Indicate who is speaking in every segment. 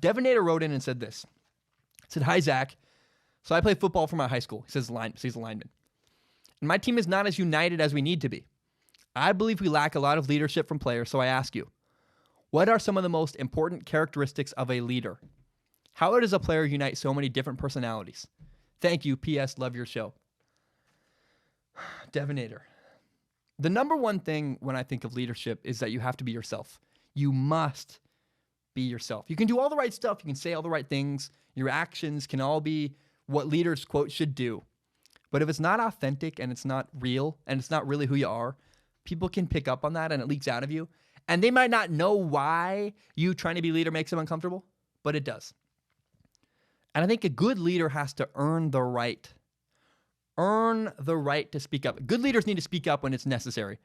Speaker 1: Devonator wrote in and said this. He said, "Hi, Zach. So I play football for my high school." He says he's a lineman. "And my team is not as united as we need to be. I believe we lack a lot of leadership from players, so I ask you, what are some of the most important characteristics of a leader? How does a player unite so many different personalities? Thank you. P.S. Love your show." Devonator. The number one thing when I think of leadership is that you have to be yourself. You must be yourself. You can do all the right stuff. You can say all the right things. Your actions can all be what leaders, quote, should do. But if it's not authentic and it's not real and it's not really who you are, people can pick up on that and it leaks out of you. And they might not know why you trying to be leader makes them uncomfortable, but it does. And I think a good leader has to earn the right to speak up. Good leaders need to speak up when it's necessary,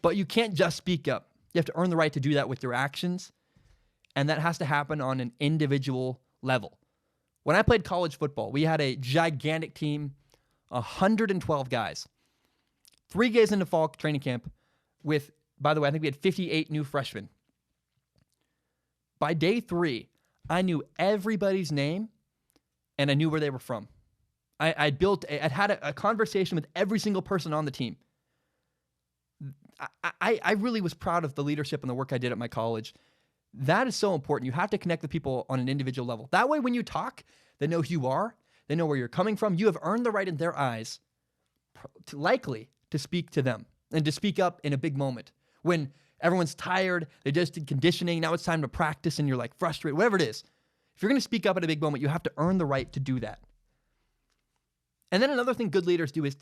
Speaker 1: but you can't just speak up. You have to earn the right to do that with your actions, and that has to happen on an individual level. When I played college football, we had a gigantic team, 112 guys. 3 days into fall training camp with, by the way, I think we had 58 new freshmen. By day 3, I knew everybody's name and I knew where they were from. I'd had a conversation with every single person on the team. I really was proud of the leadership and the work I did at my college. That is so important. You have to connect with people on an individual level. That way, when you talk, they know who you are. They know where you're coming from. You have earned the right in their eyes, likely, to speak to them and to speak up in a big moment. When everyone's tired, they just did conditioning, now it's time to practice and you're like frustrated, whatever it is. If you're going to speak up at a big moment, you have to earn the right to do that. And then another thing good leaders do is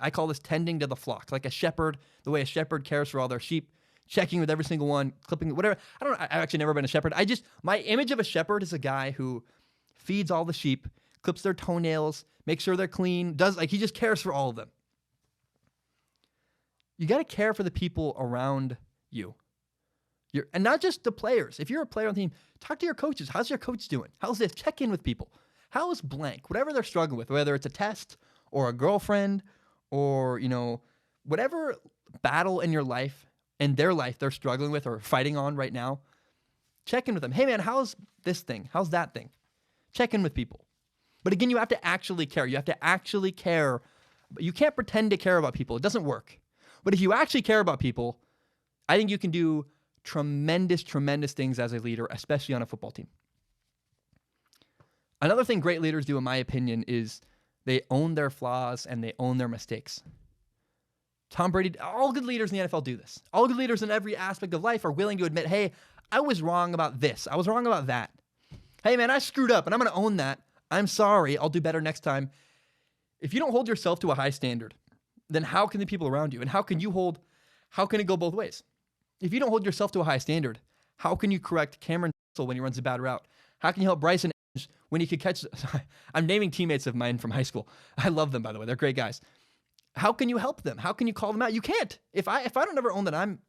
Speaker 1: I call this tending to the flock, like a shepherd, the way a shepherd cares for all their sheep, checking with every single one, clipping, whatever. I don't know. I've actually never been a shepherd. My image of a shepherd is a guy who feeds all the sheep, clips their toenails, makes sure they're clean, he just cares for all of them. You got to care for the people around you. And not just the players. If you're a player on the team, talk to your coaches. How's your coach doing? How's this? Check in with people. How is blank? Whatever they're struggling with, whether it's a test or a girlfriend or, whatever battle in your life, in their life they're struggling with or fighting on right now, check in with them. Hey, man, how's this thing? How's that thing? Check in with people. But again, you have to actually care. You have to actually care. You can't pretend to care about people. It doesn't work. But if you actually care about people, I think you can do tremendous, tremendous things as a leader, especially on a football team. Another thing great leaders do, in my opinion, is they own their flaws and they own their mistakes. Tom Brady, all good leaders in the NFL do this. All good leaders in every aspect of life are willing to admit, hey, I was wrong about this. I was wrong about that. Hey, man, I screwed up and I'm going to own that. I'm sorry. I'll do better next time. If you don't hold yourself to a high standard, then how can the people around you? And how can it go both ways? If you don't hold yourself to a high standard, how can you correct Cameron when he runs a bad route? How can you help Bryson when he could catch? I'm naming teammates of mine from high school. I love them, by the way. They're great guys. How can you help them? How can you call them out? You can't. If I don't ever own that I'm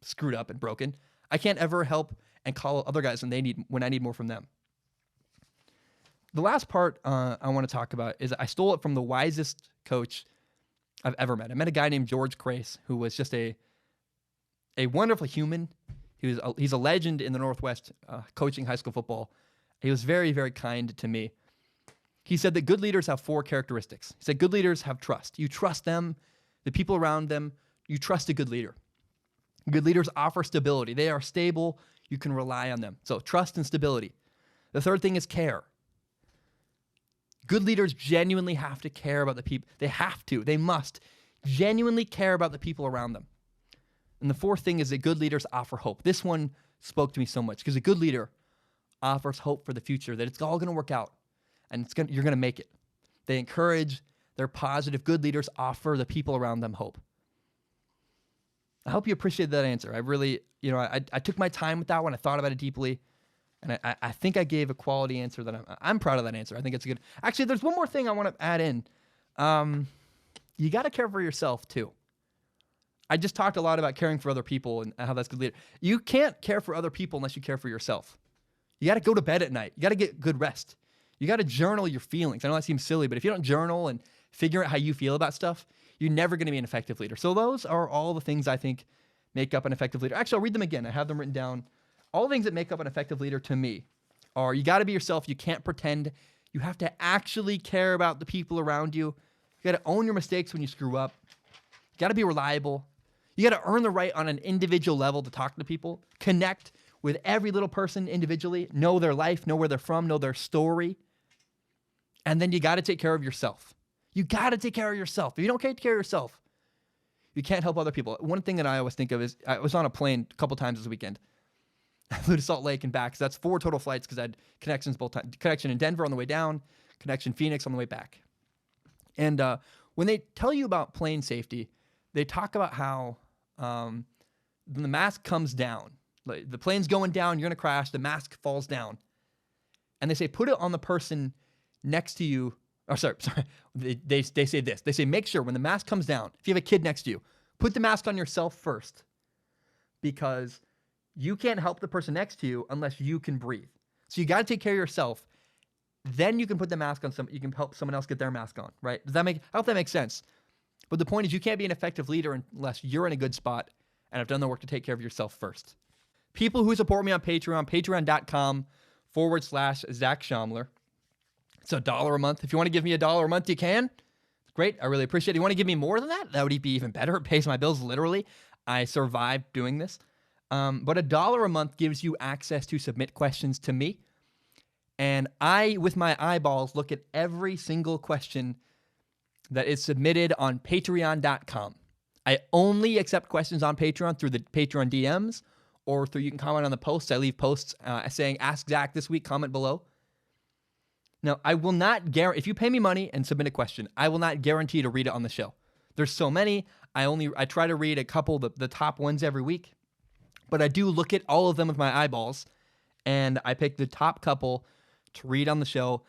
Speaker 1: screwed up and broken, I can't ever help and call other guys when I need more from them. The last part I want to talk about is I stole it from the wisest coach I've ever met. I met a guy named George Crace, who was just a wonderful human. He's a legend in the Northwest, coaching high school football. He was very, very kind to me. He said that good leaders have 4 characteristics. He said good leaders have trust. You trust them, the people around them. You trust a good leader. Good leaders offer stability. They are stable. You can rely on them. So trust and stability. The third thing is care. Good leaders genuinely have to care about the people. They must genuinely care about the people around them. And the fourth thing is that good leaders offer hope. This one spoke to me so much because a good leader offers hope for the future, that it's all going to work out and you're going to make it. They encourage, they're positive. Good leaders offer the people around them hope. I hope you appreciate that answer. I really, I took my time with that one. I thought about it deeply. And I think I gave a quality answer that I'm proud of that answer. I think it's good. Actually, there's one more thing I want to add in. You got to care for yourself too. I just talked a lot about caring for other people and how that's good leader. You can't care for other people unless you care for yourself. You got to go to bed at night. You got to get good rest. You got to journal your feelings. I know that seems silly, but if you don't journal and figure out how you feel about stuff, you're never going to be an effective leader. So those are all the things I think make up an effective leader. Actually, I'll read them again. I have them written down. All the things that make up an effective leader to me. are you got to be yourself. You can't pretend. You have to actually care about the people around you. You got to own your mistakes when you screw up. You got to be reliable. You got to earn the right on an individual level to talk to people, connect with every little person individually, know their life, know where they're from, know their story. And then you got to take care of yourself. You got to take care of yourself. If you don't take care of yourself, you can't help other people. One thing that I always think of is I was on a plane a couple times this weekend. I flew to Salt Lake and back. So that's 4 total flights because I had connections both times. Connection in Denver on the way down, connection Phoenix on the way back. And when they tell you about plane safety, they talk about how when the mask comes down, like the plane's going down, you're going to crash, the mask falls down. And they say, put it on the person next to you. Or sorry. They say this. They say, make sure when the mask comes down, if you have a kid next to you, put the mask on yourself first because you can't help the person next to you unless you can breathe. So you got to take care of yourself. Then you can put the mask on you can help someone else get their mask on, right? I hope that makes sense. But the point is you can't be an effective leader unless you're in a good spot and have done the work to take care of yourself first. People who support me on Patreon, patreon.com/Zach Schaumler. It's $1 a month. If you want to give me $1 a month, you can. Great. I really appreciate it. You want to give me more than that? That would be even better. It pays my bills literally. I survived doing this. But $1 a month gives you access to submit questions to me. And I, with my eyeballs, look at every single question that is submitted on patreon.com. I only accept questions on Patreon through the Patreon DMs or through you can comment on the posts. I leave posts saying, ask Zach this week, comment below. Now, I will not guarantee, if you pay me money and submit a question, I will not guarantee to read it on the show. There's so many. I try to read a couple, the top ones every week. But I do look at all of them with my eyeballs, and I pick the top couple to read on the show.